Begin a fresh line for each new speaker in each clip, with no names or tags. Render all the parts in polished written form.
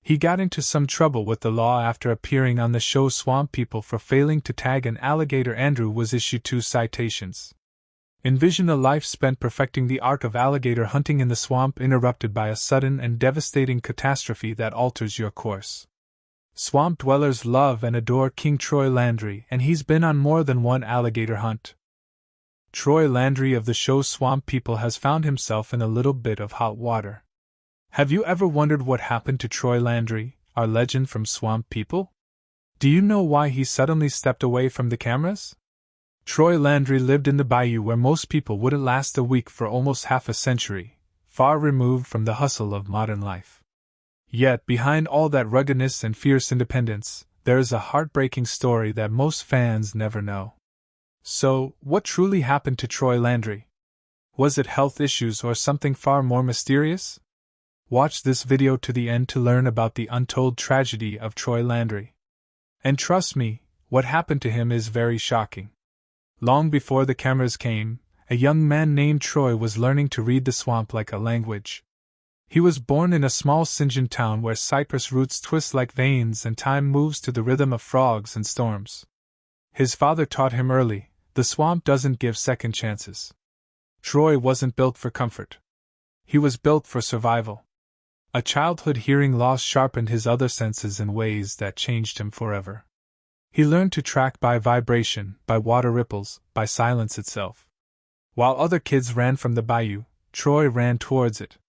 He got into some trouble with the law after appearing on the show Swamp People for failing to tag an alligator. Andrew was issued 2 citations. Envision a life spent perfecting the art of alligator hunting in the swamp interrupted by a sudden and devastating catastrophe that alters your course. Swamp dwellers love and adore King Troy Landry, and he's been on more than one alligator hunt. Troy Landry of the show Swamp People has found himself in a little bit of hot water. Have you ever wondered what happened to Troy Landry, our legend from Swamp People? Do you know why he suddenly stepped away from the cameras? Troy Landry lived in the bayou where most people wouldn't last a week for almost half a century, far removed from the hustle of modern life. Yet, behind all that ruggedness and fierce independence, there is a heartbreaking story that most fans never know. So, what truly happened to Troy Landry? Was it health issues or something far more mysterious? Watch this video to the end to learn about the untold tragedy of Troy Landry. And trust me, what happened to him is very shocking. Long before the cameras came, a young man named Troy was learning to read the swamp like a language. He was born in a small St. John town where cypress roots twist like veins and time moves to the rhythm of frogs and storms. His father taught him early, the swamp doesn't give second chances. Troy wasn't built for comfort. He was built for survival. A childhood hearing loss sharpened his other senses in ways that changed him forever. He learned to track by vibration, by water ripples, by silence itself. While other kids ran from the bayou, Troy ran towards it.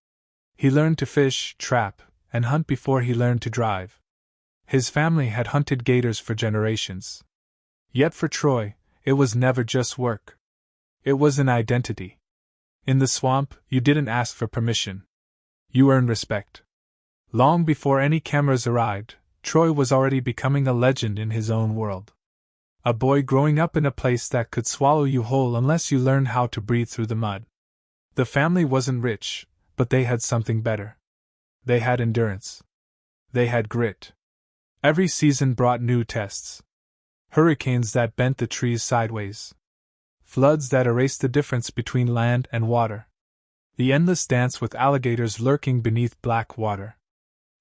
He learned to fish, trap, and hunt before he learned to drive. His family had hunted gators for generations. Yet for Troy, it was never just work. It was an identity. In the swamp, you didn't ask for permission. You earned respect. Long before any cameras arrived, Troy was already becoming a legend in his own world. A boy growing up in a place that could swallow you whole unless you learned how to breathe through the mud. The family wasn't rich, but they had something better. They had endurance. They had grit. Every season brought new tests. Hurricanes that bent the trees sideways. Floods that erased the difference between land and water. The endless dance with alligators lurking beneath black water.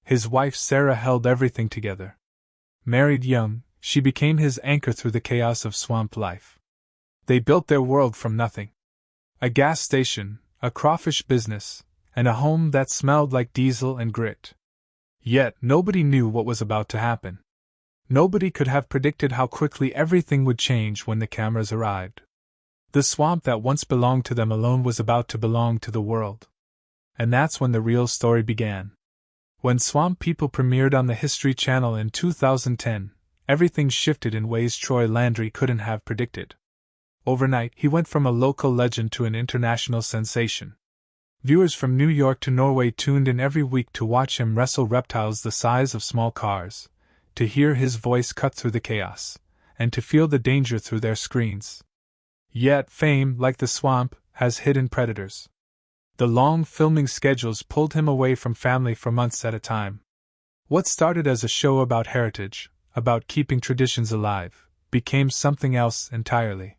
His wife Sarah held everything together. Married young, she became his anchor through the chaos of swamp life. They built their world from nothing. A gas station, a crawfish business, and a home that smelled like diesel and grit. Yet nobody knew what was about to happen. Nobody could have predicted how quickly everything would change when the cameras arrived. The swamp that once belonged to them alone was about to belong to the world. And that's when the real story began. When Swamp People premiered on the History Channel in 2010, everything shifted in ways Troy Landry couldn't have predicted. Overnight, he went from a local legend to an international sensation. Viewers from New York to Norway tuned in every week to watch him wrestle reptiles the size of small cars, to hear his voice cut through the chaos, and to feel the danger through their screens. Yet fame, like the swamp, has hidden predators. The long filming schedules pulled him away from family for months at a time. What started as a show about heritage, about keeping traditions alive, became something else entirely.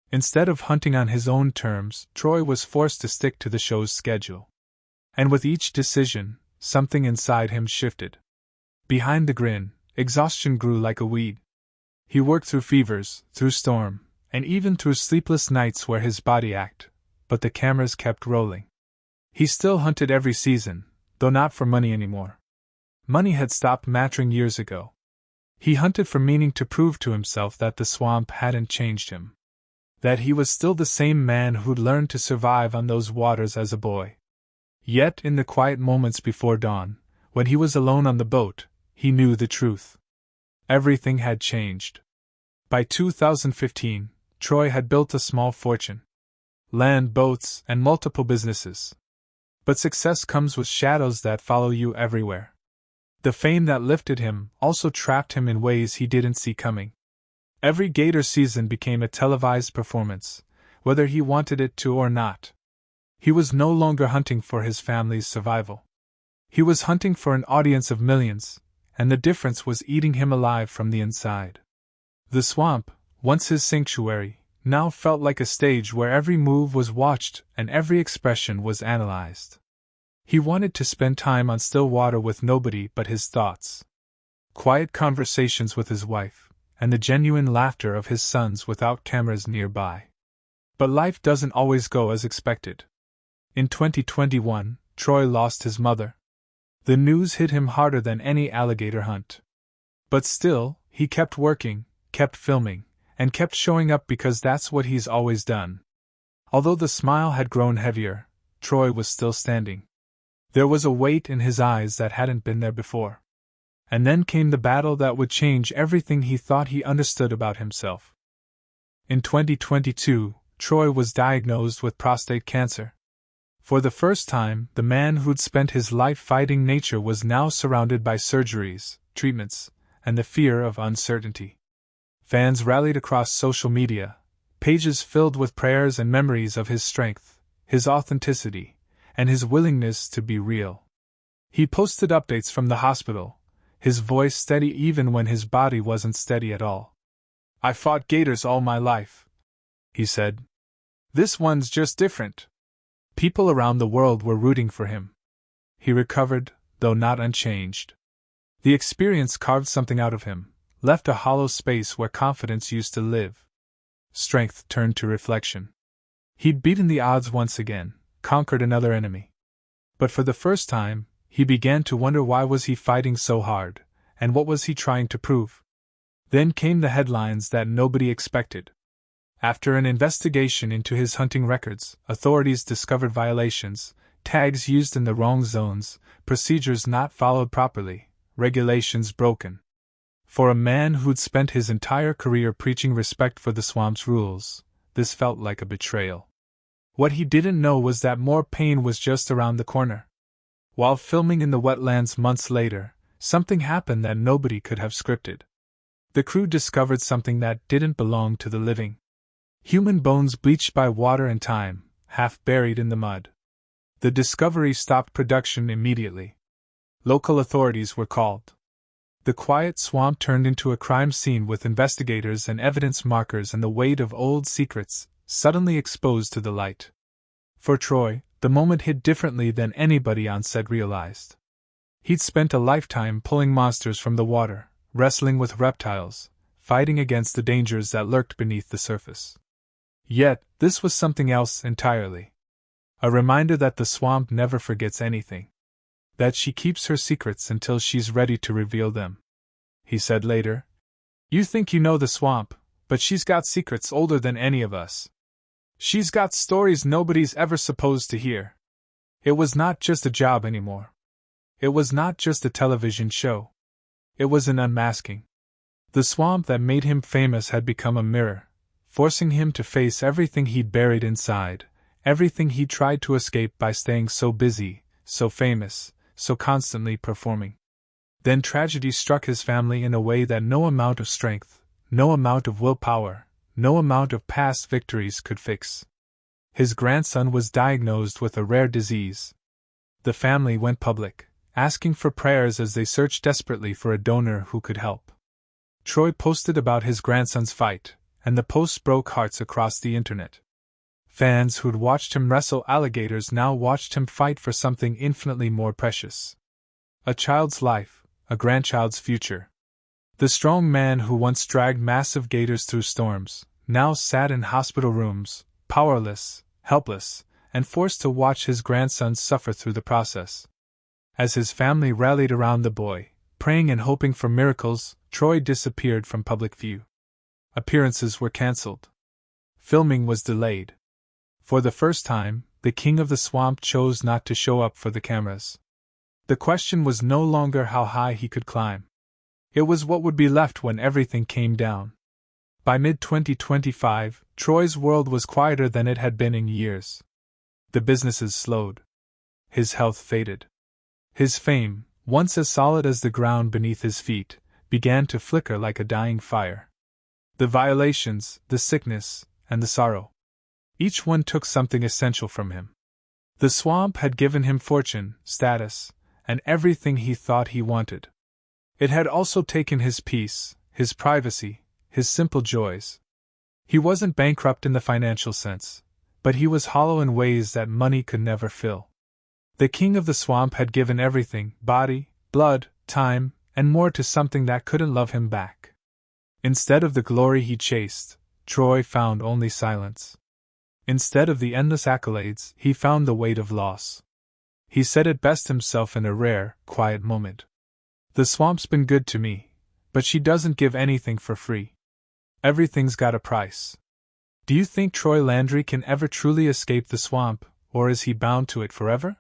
Instead of hunting on his own terms, Troy was forced to stick to the show's schedule. And with each decision, something inside him shifted. Behind the grin, exhaustion grew like a weed. He worked through fevers, through storm, and even through sleepless nights where his body ached, but the cameras kept rolling. He still hunted every season, though not for money anymore. Money had stopped mattering years ago. He hunted for meaning, to prove to himself that the swamp hadn't changed him. That he was still the same man who'd learned to survive on those waters as a boy. Yet in the quiet moments before dawn, when he was alone on the boat, he knew the truth. Everything had changed. By 2015, Troy had built a small fortune. Land, boats, and multiple businesses. But success comes with shadows that follow you everywhere. The fame that lifted him also trapped him in ways he didn't see coming. Every Gator season became a televised performance, whether he wanted it to or not. He was no longer hunting for his family's survival. He was hunting for an audience of millions, and the difference was eating him alive from the inside. The swamp, once his sanctuary, now felt like a stage where every move was watched and every expression was analyzed. He wanted to spend time on still water with nobody but his thoughts. Quiet conversations with his wife, and the genuine laughter of his sons without cameras nearby. But life doesn't always go as expected. In 2021, Troy lost his mother. The news hit him harder than any alligator hunt. But still, he kept working, kept filming, and kept showing up because that's what he's always done. Although the smile had grown heavier, Troy was still standing. There was a weight in his eyes that hadn't been there before. And then came the battle that would change everything he thought he understood about himself. In 2022, Troy was diagnosed with prostate cancer. For the first time, the man who'd spent his life fighting nature was now surrounded by surgeries, treatments, and the fear of uncertainty. Fans rallied across social media, pages filled with prayers and memories of his strength, his authenticity, and his willingness to be real. He posted updates from the hospital, his voice steady even when his body wasn't steady at all. "I fought gators all my life," he said. "This one's just different." People around the world were rooting for him. He recovered, though not unchanged. The experience carved something out of him, left a hollow space where confidence used to live. Strength turned to reflection. He'd beaten the odds once again, conquered another enemy. But for the first time, he began to wonder why was he fighting so hard, and what was he trying to prove? Then came the headlines that nobody expected. After an investigation into his hunting records, authorities discovered violations, tags used in the wrong zones, procedures not followed properly, regulations broken. For a man who'd spent his entire career preaching respect for the swamp's rules, this felt like a betrayal. What he didn't know was that more pain was just around the corner. While filming in the wetlands months later, something happened that nobody could have scripted. The crew discovered something that didn't belong to the living. Human bones bleached by water and time, half buried in the mud. The discovery stopped production immediately. Local authorities were called. The quiet swamp turned into a crime scene with investigators and evidence markers and the weight of old secrets suddenly exposed to the light. For Troy, the moment hit differently than anybody on set realized. He'd spent a lifetime pulling monsters from the water, wrestling with reptiles, fighting against the dangers that lurked beneath the surface. Yet, this was something else entirely. A reminder that the swamp never forgets anything. That she keeps her secrets until she's ready to reveal them. He said later, "You think you know the swamp, but she's got secrets older than any of us. She's got stories nobody's ever supposed to hear." It was not just a job anymore. It was not just a television show. It was an unmasking. The swamp that made him famous had become a mirror, forcing him to face everything he'd buried inside, everything he'd tried to escape by staying so busy, so famous, so constantly performing. Then tragedy struck his family in a way that no amount of strength, no amount of willpower, no amount of past victories could fix. His grandson was diagnosed with a rare disease. The family went public, asking for prayers as they searched desperately for a donor who could help. Troy posted about his grandson's fight, and the posts broke hearts across the internet. Fans who'd watched him wrestle alligators now watched him fight for something infinitely more precious. A child's life, a grandchild's future. The strong man who once dragged massive gators through storms, now sat in hospital rooms, powerless, helpless, and forced to watch his grandson suffer through the process. As his family rallied around the boy, praying and hoping for miracles, Troy disappeared from public view. Appearances were cancelled. Filming was delayed. For the first time, the king of the swamp chose not to show up for the cameras. The question was no longer how high he could climb. It was what would be left when everything came down. By mid-2025, Troy's world was quieter than it had been in years. The businesses slowed. His health faded. His fame, once as solid as the ground beneath his feet, began to flicker like a dying fire. The violations, the sickness, and the sorrow. Each one took something essential from him. The swamp had given him fortune, status, and everything he thought he wanted. It had also taken his peace, his privacy, his simple joys. He wasn't bankrupt in the financial sense, but he was hollow in ways that money could never fill. The king of the swamp had given everything, body, blood, time, and more to something that couldn't love him back. Instead of the glory he chased, Troy found only silence. Instead of the endless accolades, he found the weight of loss. He said it best himself in a rare, quiet moment. The swamp's been good to me, but she doesn't give anything for free. Everything's got a price. Do you think Troy Landry can ever truly escape the swamp, or is he bound to it forever?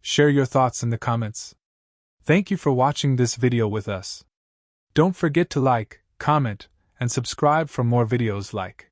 Share your thoughts in the comments. Thank you for watching this video with us. Don't forget to like, comment, and subscribe for more videos like